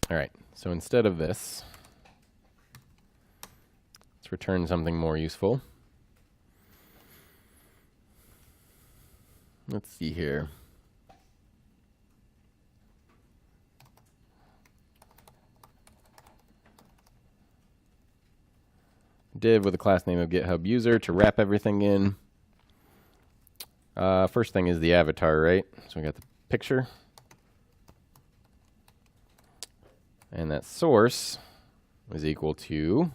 All right, so instead of this, let's return something more useful. Let's see here. Div with a class name of GitHub user to wrap everything in. First thing is the avatar, right? So we got the picture. And that source is equal to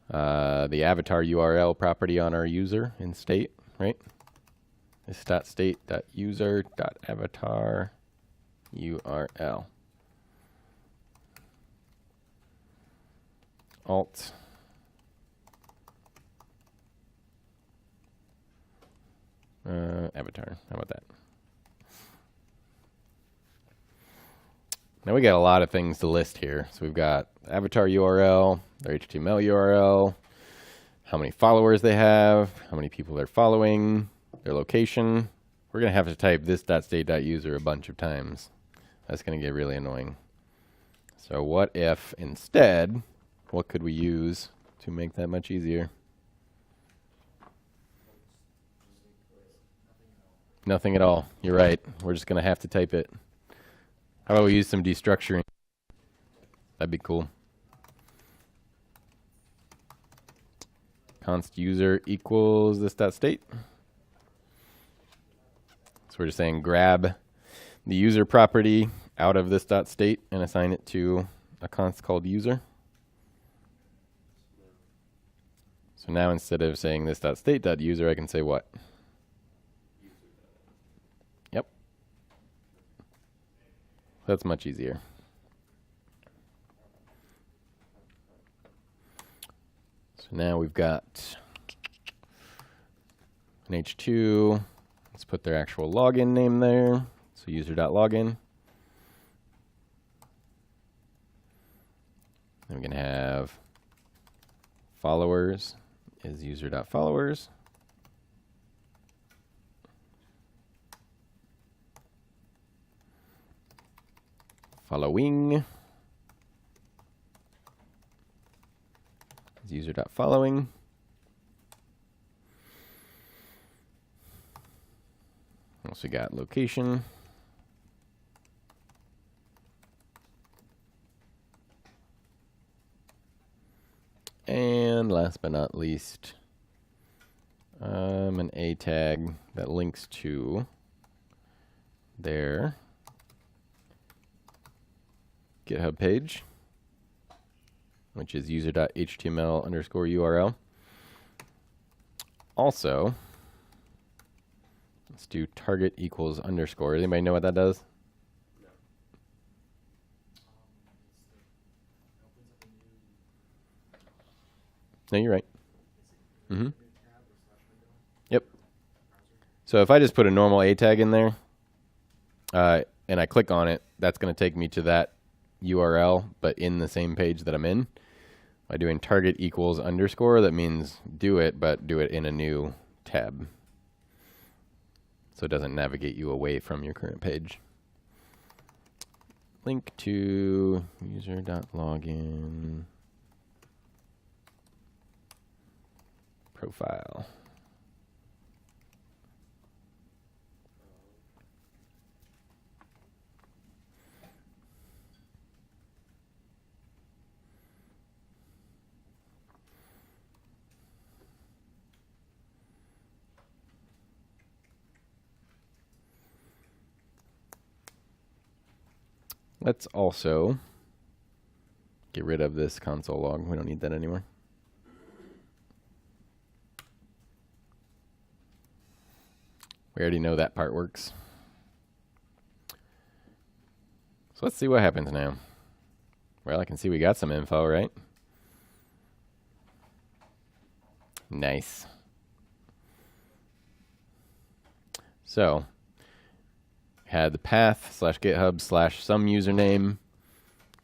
the avatar URL property on our user in state, right? This .state.user.avatar URL. Alt. Avatar. How about that? Now we got a lot of things to list here. So we've got avatar URL, their HTML URL, how many followers they have, how many people they're following, their location. We're going to have to type this .state.user a bunch of times. That's going to get really annoying. So what if instead, what could we use to make that much easier? Nothing at all. You're right. We're just going to have to type it. How about we use some destructuring? That'd be cool. Const user equals this .state. So we're just saying grab the user property out of this .state and assign it to a const called user. So now instead of saying this .state.user, I can say what? Yep. That's much easier. So now we've got an H2. Let's put their actual login name there. So user.login. Then we can have followers is user.followers. Following is user.following. Also got location. And last but not least, an A tag that links to their GitHub page, which is user.html_URL. Also, let's do target equals underscore. Anybody know what that does? No, you're right. Mm-hmm. Yep. So if I just put a normal A tag in there, and I click on it, that's going to take me to that URL, but in the same page that I'm in. By doing target equals underscore, that means do it, but do it in a new tab. So it doesn't navigate you away from your current page. Link to user.login profile. Let's also get rid of this console log. We don't need that anymore. We already know that part works. So let's see what happens now. Well, I can see we got some info, right? Nice. So, had the path /GitHub/some username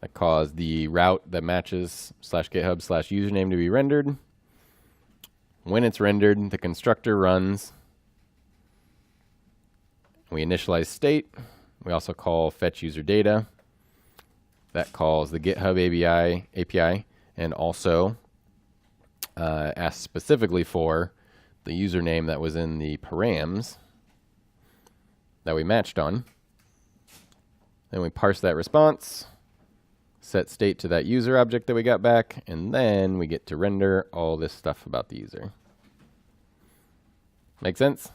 that caused the route that matches /GitHub/username to be rendered. When it's rendered, the constructor runs. We initialize state. We also call fetch user data. that calls the GitHub API and also asks specifically for the username that was in the params that we matched on. Then we parse that response, set state to that user object that we got back, and then we get to render all this stuff about the user. Make sense?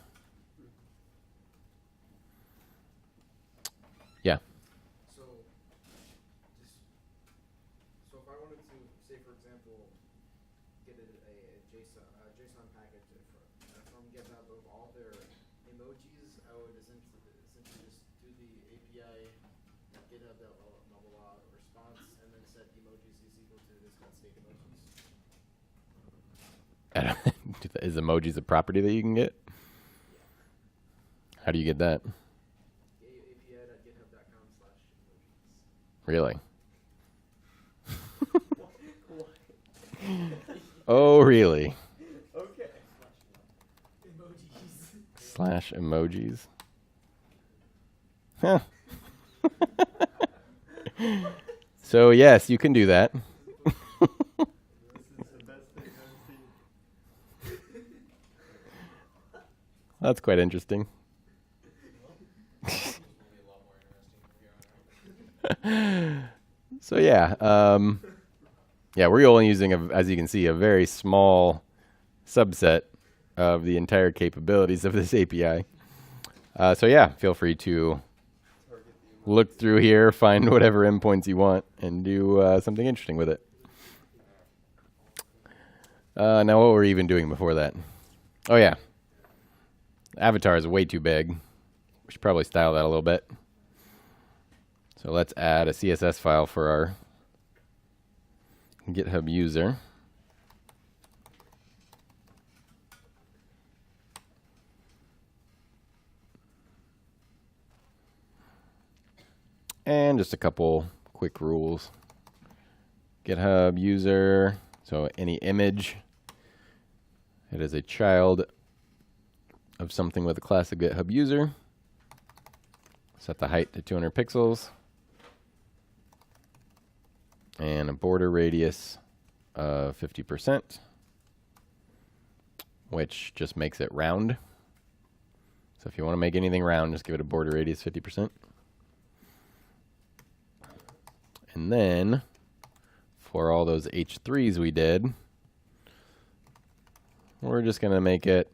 Yeah. So if I wanted to, say for example, get a JSON package from GitHub of all their emojis, I would essentially just do the API GitHub blah blah response and then set emojis is equal to this state emojis. Is emojis a property that you can get? How do you get that? api.github.com/emojis. Really? Oh, really? Okay. /emojis. Huh. So, yes, you can do that. That's quite interesting. So yeah, we're only using, as you can see, a very small subset of the entire capabilities of this API. So yeah, feel free to look through here, find whatever endpoints you want, and do something interesting with it. Now, what were we even doing before that? Oh yeah, avatar is way too big. We should probably style that a little bit. So let's add a CSS file for our GitHub user. And just a couple quick rules. GitHub user, so any image, it is a child of something with a class of GitHub user. Set the height to 200 pixels. And a border radius of 50%, which just makes it round. So if you want to make anything round, just give it a border radius 50%. And then for all those H3s we did, we're just going to make it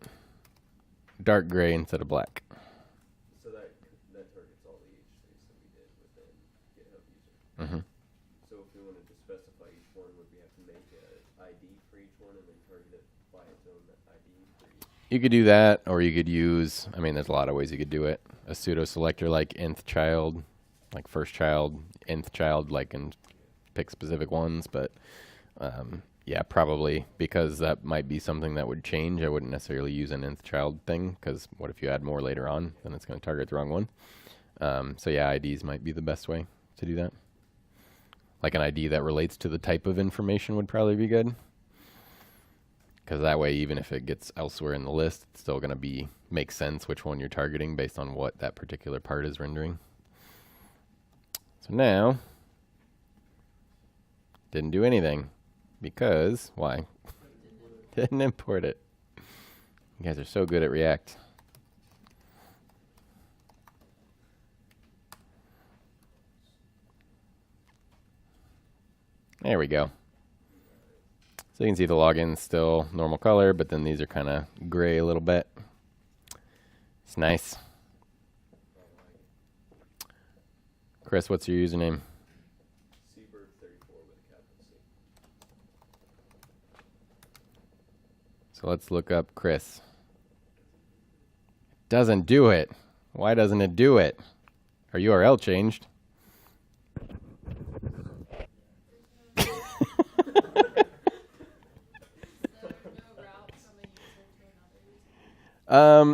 dark gray instead of black. So that targets all the H3s that we did within GitHub user. Mm-hmm. So if we wanted to specify each one, would we have to make an ID for each one and then target it by its own ID for each? You could do that, or you could use, I mean, there's a lot of ways you could do it. A pseudo selector like nth child, like first child, nth child, like, and pick specific ones. But yeah, probably, because that might be something that would change. I wouldn't necessarily use an nth child thing, because what if you add more later on? Then it's going to target the wrong one. So yeah, IDs might be the best way to do that. Like an ID that relates to the type of information would probably be good. Because that way, even if it gets elsewhere in the list, it's still going to make sense which one you're targeting based on what that particular part is rendering. So now, didn't do anything. Because, why? Didn't import it. You guys are so good at React. There we go. So you can see the login's still normal color, but then these are kind of gray a little bit. It's nice. Chris, what's your username? Seabird34 with a capital C. So let's look up Chris. Doesn't do it. Why doesn't it do it? Our URL changed.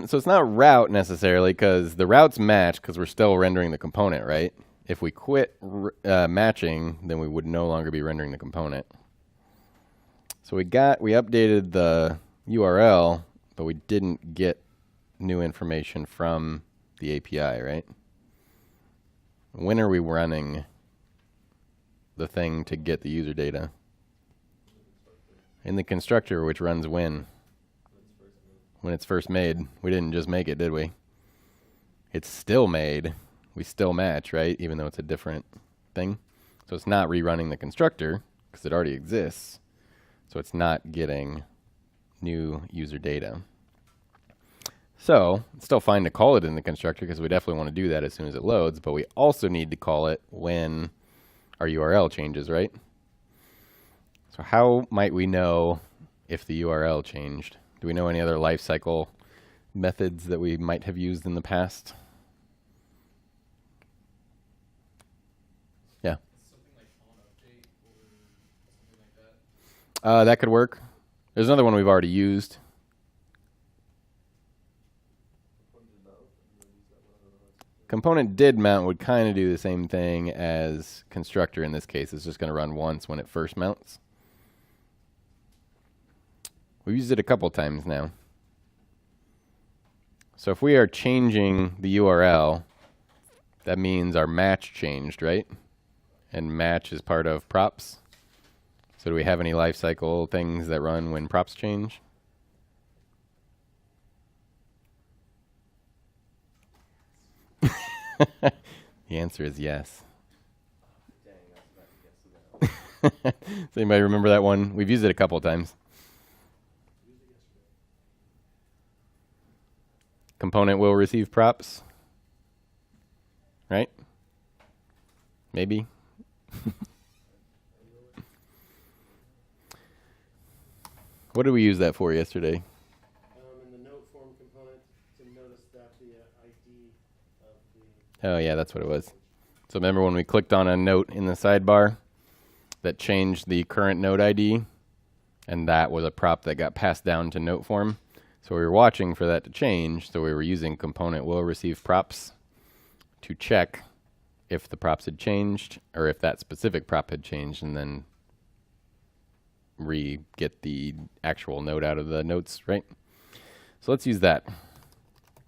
So it's not route necessarily, because the routes match because we're still rendering the component, right? If we quit matching, then we would no longer be rendering the component. So we updated the URL, but we didn't get new information from the API, right? When are we running the thing to get the user data? In the constructor, which runs when? When it's first made. We didn't just make it, did we? It's still made. We still match, right? Even though it's a different thing. So it's not rerunning the constructor because it already exists. So it's not getting new user data. So it's still fine to call it in the constructor because we definitely want to do that as soon as it loads, but we also need to call it when our URL changes, right? So how might we know if the URL changed? Do we know any other lifecycle methods that we might have used in the past? Yeah. Something like on update or something like that. That could work. There's another one we've already used. Component did mount would kind of do the same thing as constructor in this case. It's just going to run once when it first mounts. We've used it a couple times now. So if we are changing the URL, that means our match changed, right? And match is part of props. So do we have any lifecycle things that run when props change? The answer is yes. Dang, I was about to guess no. Does anybody remember that one? We've used it a couple of times. Component will receive props. Right? Maybe. What did we use that for yesterday? In the note form component to notice that the ID of the... Oh yeah, that's what it was. So remember when we clicked on a note in the sidebar that changed the current node ID, and that was a prop that got passed down to note form. So we were watching for that to change, so we were using component will receive props to check if the props had changed or if that specific prop had changed, and then get the actual node out of the notes, right? So let's use that.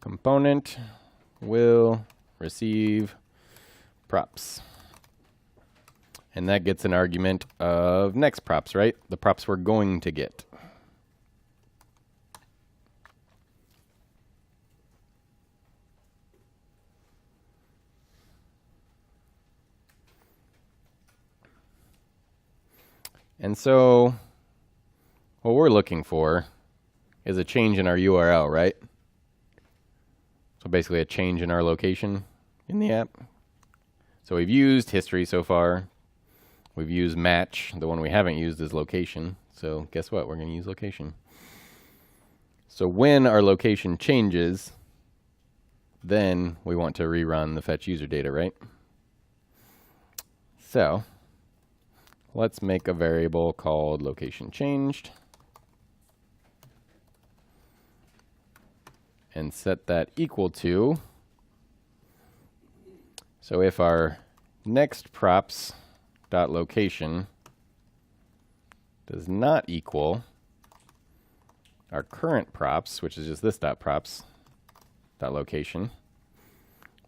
Component will receive props. And that gets an argument of next props, right? The props we're going to get. And so what we're looking for is a change in our URL, right? So basically a change in our location in the app. So we've used history so far. We've used match. The one we haven't used is location. So guess what? We're going to use location. So when our location changes, then we want to rerun the fetch user data, right? So let's make a variable called location changed and set that equal to. So if our next props dot location does not equal our current props, which is just this dot props dot location,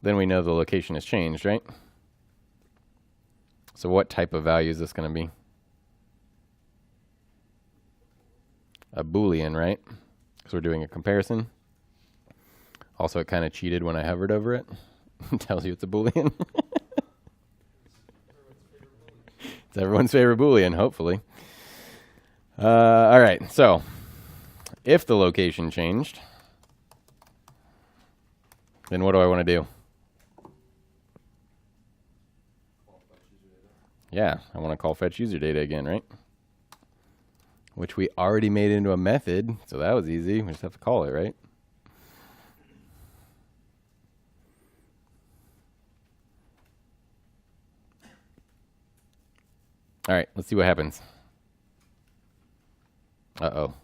then we know the location has changed, right? So what type of value is this going to be? A Boolean, right? Because we're doing a comparison. Also, it kind of cheated when I hovered over it. It tells you it's a Boolean. It's everyone's favorite Boolean, hopefully. All right, so if the location changed, then what do I want to do? Yeah, I want to call fetch user data again, right? Which we already made into a method, so that was easy. We just have to call it, right? All right, let's see what happens. Uh-oh.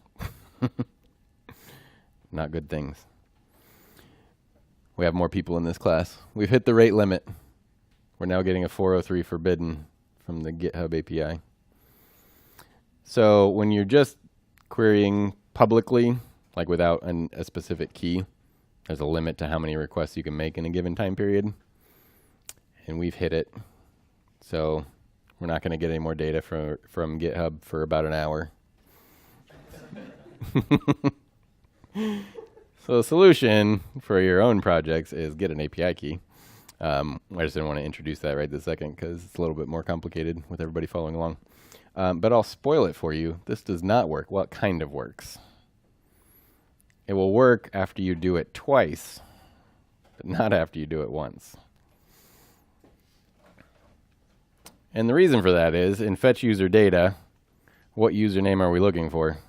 Not good things. We have more people in this class. We've hit the rate limit. We're now getting a 403 forbidden from the GitHub API. So when you're just querying publicly, like without a specific key, there's a limit to how many requests you can make in a given time period. And we've hit it. So We're not going to get any more data from GitHub for about an hour. So the solution for your own projects is get an API key. I just didn't want to introduce that right this second because it's a little bit more complicated with everybody following along. But I'll spoil it for you. This does not work. Well, it kind of works. It will work after you do it twice, but not after you do it once. And the reason for that is, in fetch user data, what username are we looking for?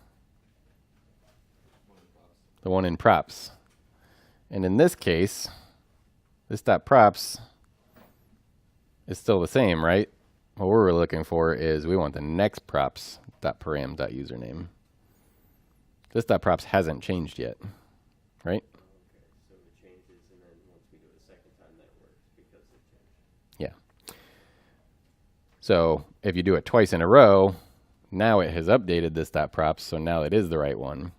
The one in props. And in this case, this .props is still the same, right? What we're looking for is we want the next props.param.username. This .props hasn't changed yet, right? Okay, so it changes, and then once we do it a second time, that works because it changed. Yeah. So if you do it twice in a row, now it has updated this .props, so now it is the right one.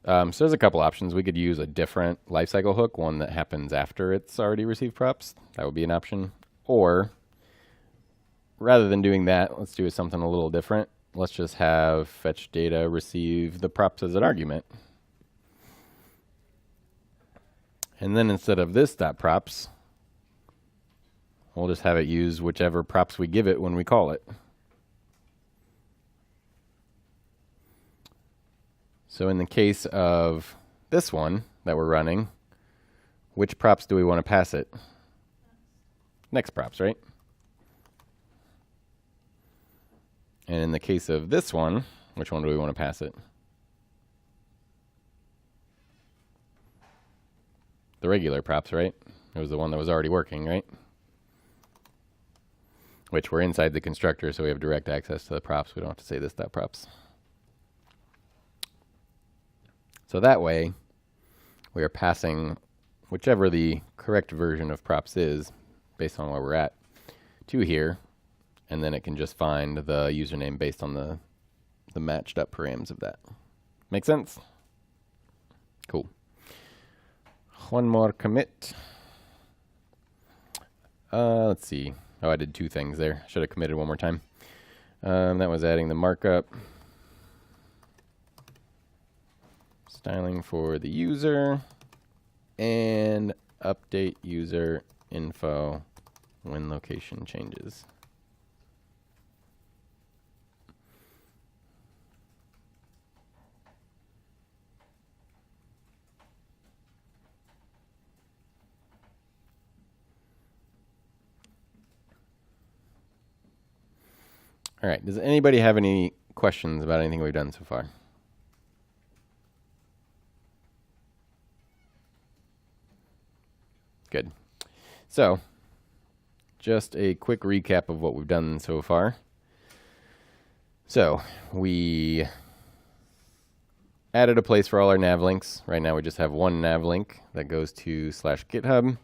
So there's a couple options. We could use a different lifecycle hook, one that happens after it's already received props. That would be an option. Or rather than doing that, let's do something a little different. Let's just have fetch data receive the props as an argument. And then instead of this .props, we'll just have it use whichever props we give it when we call it. So in the case of this one that we're running, which props do we want to pass it? Next props, right? And in the case of this one, which one do we want to pass it? The regular props, right? It was the one that was already working, right? Which we're inside the constructor, so we have direct access to the props. We don't have to say this .props. So that way, we are passing whichever the correct version of props is, based on where we're at, to here, and then it can just find the username based on the matched up params of that. Make sense? Cool. One more commit. Let's see. Oh, I did two things there. Should have committed one more time. That was adding the markup. Styling for the user, and update user info when location changes. All right, does anybody have any questions about anything we've done so far? Good. So, just a quick recap of what we've done so far. So, we added a place for all our nav links. Right now we just have one nav link that goes to /GitHub.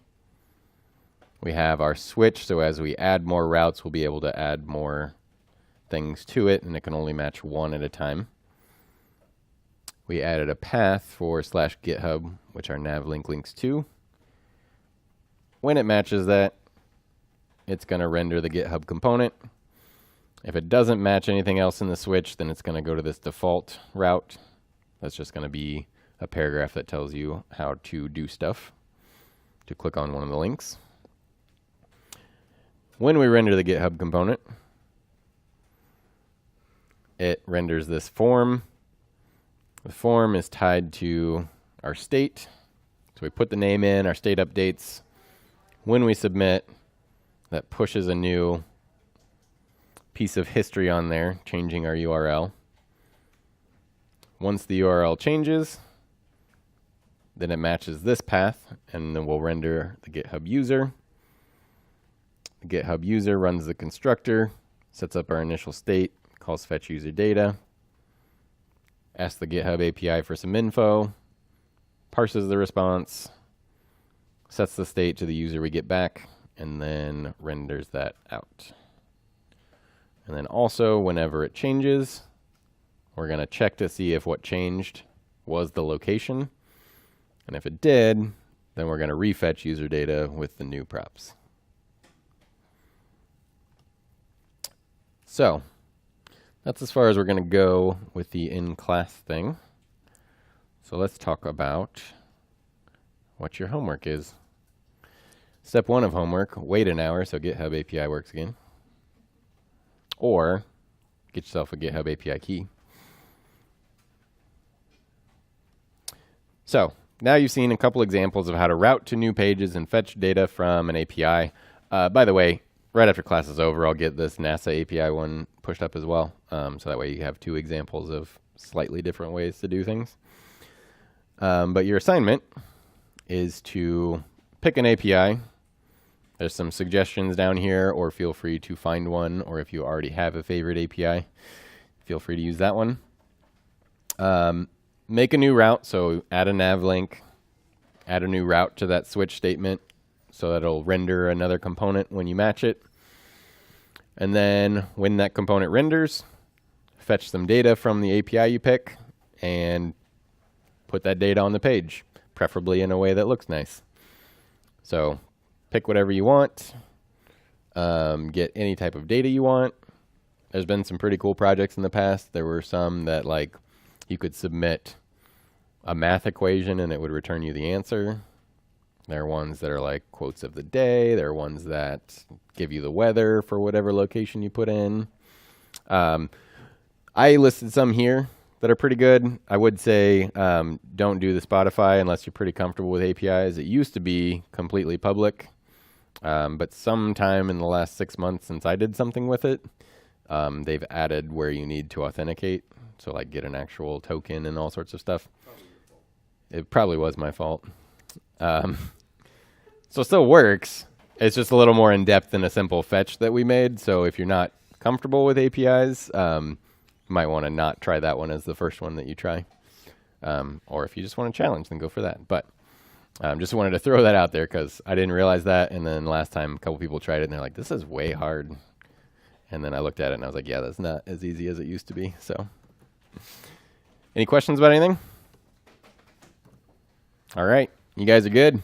We have our switch, so as we add more routes, we'll be able to add more things to it, and it can only match one at a time. We added a path for /GitHub, which our nav link links to. When it matches that, it's going to render the GitHub component. If it doesn't match anything else in the switch, then it's going to go to this default route. That's just going to be a paragraph that tells you how to do stuff, to click on one of the links. When we render the GitHub component, it renders this form. The form is tied to our state. So we put the name in, our state updates. When we submit, that pushes a new piece of history on there, changing our URL. Once the URL changes, then it matches this path, and then we'll render the GitHub user. The GitHub user runs the constructor, sets up our initial state, calls fetch user data, asks the GitHub API for some info, parses the response, sets the state to the user we get back, and then renders that out. And then also, whenever it changes, we're going to check to see if what changed was the location. And if it did, then we're going to refetch user data with the new props. So that's as far as we're going to go with the in-class thing. So let's talk about what your homework is. Step 1 of homework, wait an hour so GitHub API works again. Or get yourself a GitHub API key. So now you've seen a couple examples of how to route to new pages and fetch data from an API. By the way, right after class is over, I'll get this NASA API one pushed up as well. So that way you have 2 examples of slightly different ways to do things. But your assignment is to pick an API. There's some suggestions down here, or feel free to find one, or if you already have a favorite API, feel free to use that one. Make a new route, so add a nav link, add a new route to that switch statement so that it'll render another component when you match it. And then when that component renders, fetch some data from the API you pick and put that data on the page, preferably in a way that looks nice. So pick whatever you want, get any type of data you want. There's been some pretty cool projects in the past. There were some that like you could submit a math equation and it would return you the answer. There are ones that are like quotes of the day. There are ones that give you the weather for whatever location you put in. I listed some here that are pretty good. I would say don't do the Spotify unless you're pretty comfortable with APIs. It used to be completely public, but sometime in the last 6 months since I did something with it, they've added where you need to authenticate. So like get an actual token and all sorts of stuff. It probably was my fault. So it still works. It's just a little more in depth than a simple fetch that we made. So if you're not comfortable with APIs, you might want to not try that one as the first one that you try. Or if you just want a challenge, then go for that. But just wanted to throw that out there because I didn't realize that. And then last time a couple people tried it and they're like, this is way hard. And then I looked at it and I was like, yeah, that's not as easy as it used to be. So any questions about anything? All right. You guys are good?